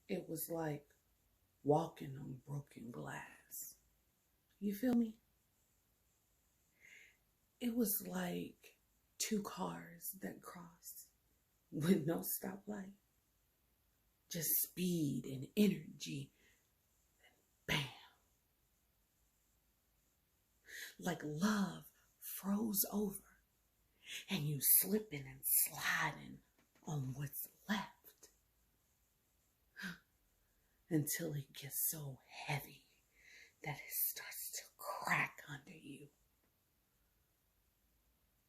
It was like walking on broken glass. You feel me? It was like two cars that crossed with no stoplight. Just speed and energy. Bam. Like love froze over and you slipping and sliding on what's left until it gets so heavy that it starts to crack under you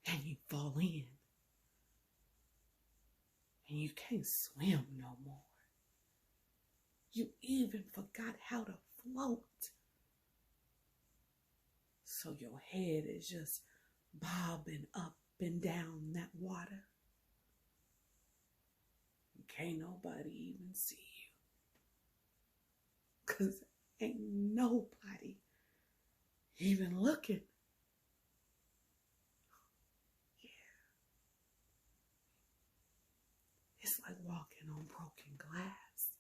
and you fall in and you can't swim no more. You even forgot how to float. So your head is just bobbing up and down that water. Can't nobody even see you. 'Cause ain't nobody even looking. Yeah. It's like walking on broken glass.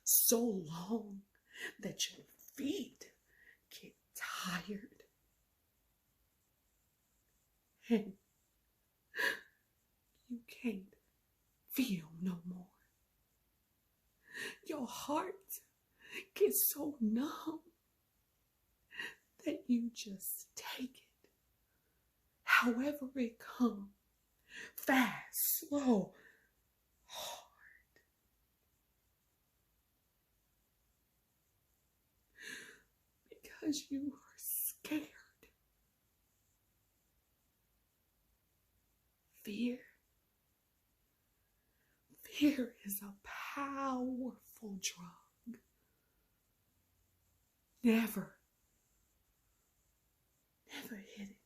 So long that your feet get tired. And you can't feel no more. Your heart gets so numb that you just take it. However it comes. Fast, slow, hard. Because you are scared. Fear is a powerful drug. Never hit it.